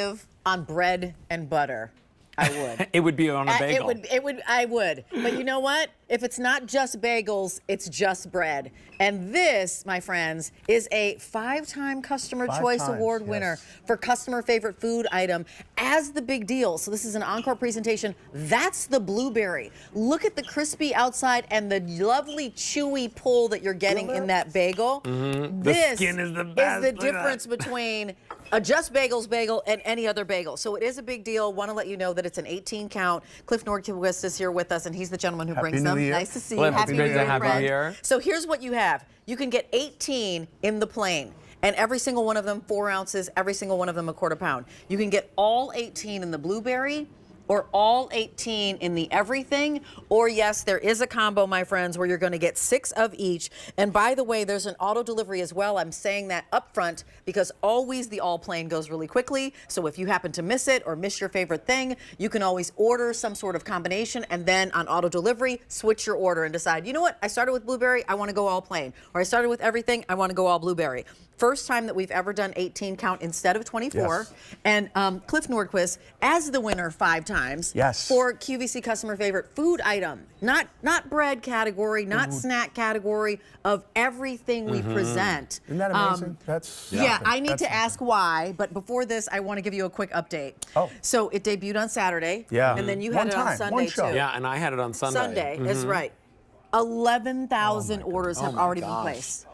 live on bread and butter, I would. It would be on a bagel. I would. But you know what? If it's not just bagels, it's just bread. And this, my friends, is a 5-time Customer Choice Award winner for customer favorite food item as the big deal. So this is an encore presentation. That's the blueberry. Look at the crispy outside and the lovely chewy pull that you're getting in that bagel. The skin is the best. Is the difference between a Just Bagels bagel and any other bagel. So it is a big deal. Want to let you know that it's an 18 count. Cliff Nordquist is here with us, and he's the gentleman who brings them. Nice to see you. Happy New Year, friend. So here's what you have. You can get 18 in the plain, and every single one of them 4 ounces, every single one of them a quarter pound. You can get all 18 in the blueberry, or all 18 in the everything, or yes, there is a combo, my friends, where you're gonna get 6 of each. And by the way, there's an auto delivery as well. I'm saying that up front because always the all plain goes really quickly. So if you happen to miss it or miss your favorite thing, you can always order some sort of combination and then on auto delivery, switch your order and decide, you know what, I started with blueberry, I wanna go all plain. Or I started with everything, I wanna go all blueberry. First time that we've ever done 18 count instead of 24. Yes. And Cliff Nordquist as the winner 5 times for QVC customer favorite food item. Not bread category, not snack category, of everything we present. Isn't that amazing? Yeah, I need to ask why, but before this, I want to give you a quick update. Oh. So it debuted on Saturday. Yeah. And then you had it on Sunday too. Yeah, and I had it on Sunday. Sunday is right. 11,000 orders have already been placed.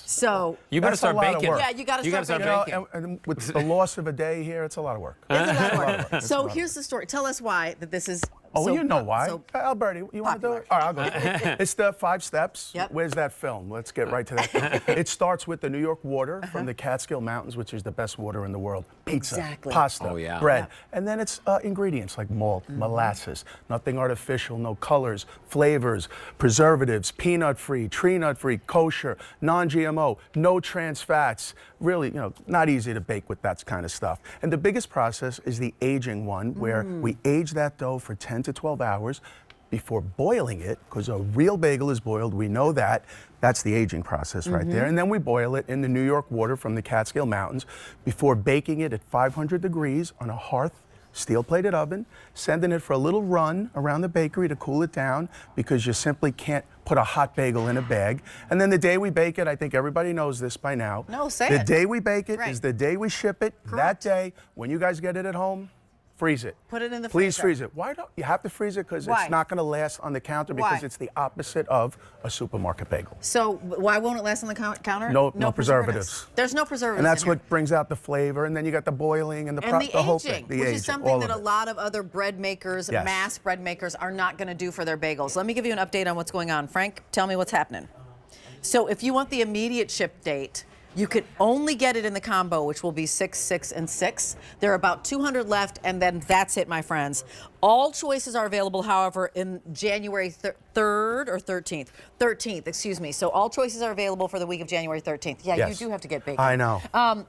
So you better start baking. Yeah, you got to start baking. And with the loss of a day here, it's a lot of work. It's a lot of work. So here's the story. Tell us why that this is. Oh, so, you know why. So Alberti, you want to do it? All right, I'll go. It's the 5 steps. Yep. Where's that film? Let's get right to that. It starts with the New York water from the Catskill Mountains, which is the best water in the world. Pizza, pasta, bread. And then it's ingredients like malt, molasses, nothing artificial, no colors, flavors, preservatives, peanut-free, tree nut-free, kosher, non-GMO, no trans fats. Really, you know, not easy to bake with that kind of stuff. And the biggest process is the aging one, where we age that dough for 10 to 12 hours before boiling it, because a real bagel is boiled, we know that. That's the aging process right there. And then we boil it in the New York water from the Catskill Mountains before baking it at 500 degrees on a hearth, steel-plated oven, sending it for a little run around the bakery to cool it down, because you simply can't put a hot bagel in a bag. And then the day we bake it, I think everybody knows this by now. No, say it. it. The day we bake it is the day we ship it. Correct. That day, when you guys get it at home, freeze it. Put it in the Please freezer. freeze it. Why don't you have to freeze it? Because it's not going to last on the counter, because it's the opposite of a supermarket bagel. So why won't it last on the counter? No preservatives. There's no preservatives. And that's what brings out the flavor. And then you got the boiling and the whole thing. Which is something that a lot of other bread makers, mass bread makers, are not going to do for their bagels. Let me give you an update on what's going on. Frank, tell me what's happening. So if you want the immediate ship date, you could only get it in the combo, which will be 6, 6, and 6. There are about 200 left, and then that's it, my friends. All choices are available, however, in January 3rd or 13th. 13th, excuse me. So all choices are available for the week of January 13th. Yeah, you do have to get bacon. I know.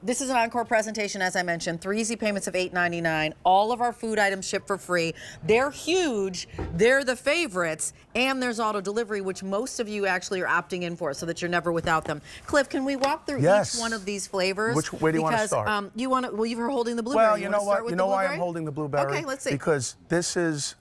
This is an encore presentation, as I mentioned. 3 easy payments of $8.99. All of our food items ship for free. They're huge. They're the favorites. And there's auto delivery, which most of you actually are opting in for, so that you're never without them. Cliff, can we walk through each one of these flavors? Where do you want to start? Well, you're holding the blueberry. Well, you know what? You know why I'm holding the blueberry? Okay, let's see. Because this is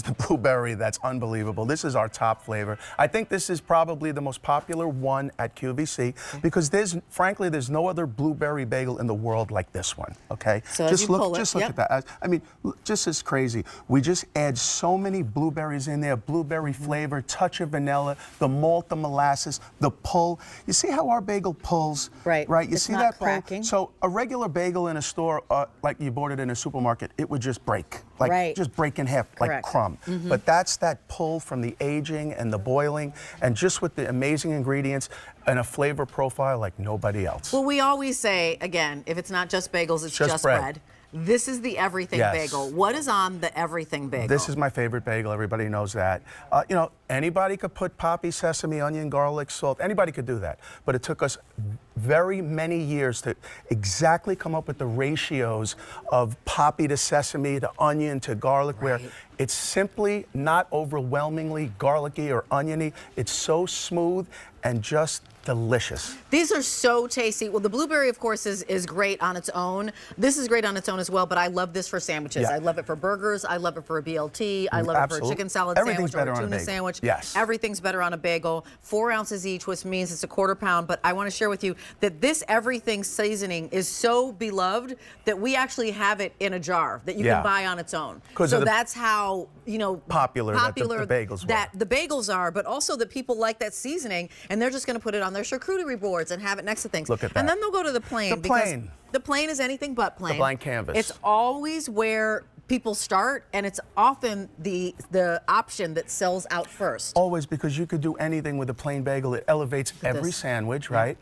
the blueberry that's unbelievable. This is our top flavor. I think this is probably the most popular one at QVC, because frankly, there's no other blueberry bagel in the world like this one, okay? So just look at that. I mean, just as crazy. We just add so many blueberries in there, blueberry flavor, touch of vanilla, the malt, the molasses, the pull. You see how our bagel pulls? Right. You see that pull? So a regular bagel in a store, like you bought it in a supermarket, it would just break. Just break in half, like crumb. But that's that pull from the aging and the boiling, and just with the amazing ingredients and a flavor profile like nobody else. Well, we always say, again, if it's not just bagels, it's just bread. This is the everything bagel. What is on the everything bagel? This is my favorite bagel. Everybody knows that. You know, anybody could put poppy, sesame, onion, garlic, salt. Anybody could do that. But it took us very many years to exactly come up with the ratios of poppy to sesame to onion to garlic, where it's simply not overwhelmingly garlicky or oniony. It's so smooth. and just delicious. These are so tasty. Well, the blueberry, of course, is great on its own. This is great on its own as well, but I love this for sandwiches. Yeah. I love it for burgers. I love it for a BLT. I love it for a chicken salad Everything's sandwich or better a on a tuna bagel. sandwich. Yes. Everything's better on a bagel. 4 ounces each, which means it's a quarter pound. But I want to share with you that this everything seasoning is so beloved that we actually have it in a jar that you can buy on its own. So that's how, you know, popular that the bagels that the bagels are, but also that people like that seasoning, and they're just going to put it on their charcuterie boards and have it next to things. Look at that. And then they'll go to the plain. The plain. The plain is anything but plain. The blank canvas. It's always where people start, and it's often the option that sells out first. Always, because you could do anything with a plain bagel. It elevates every sandwich, right?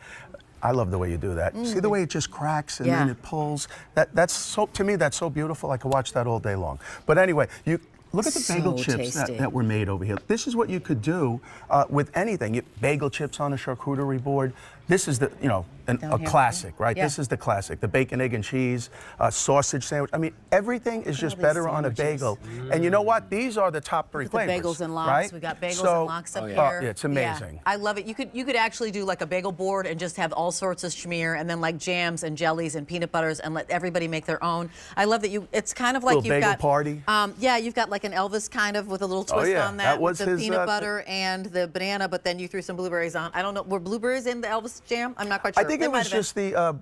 I love the way you do that. See the way it just cracks and then it pulls. That's so, to me, that's so beautiful. I could watch that all day long. But anyway, look at the bagel chips that were made over here. This is what you could do with anything. Bagel chips on a charcuterie board. This is the, you know, a classic, right? This is the classic. The bacon, egg, and cheese, sausage sandwich. I mean, everything is just better on a bagel. And you know what? These are the top 3 flavors. The bagels and lox. Right? We got bagels and lox up here. Yeah, it's amazing. Yeah, I love it. You could actually do like a bagel board and just have all sorts of schmear, and then like jams and jellies and peanut butters, and let everybody make their own. I love that it's kind of like you've got party. Yeah, you've got like an Elvis kind of with a little twist on that. That was with the his, peanut butter and the banana, but then you threw some blueberries on. I don't know, were blueberries in the Elvis jam? I'm not quite sure. I think it was just the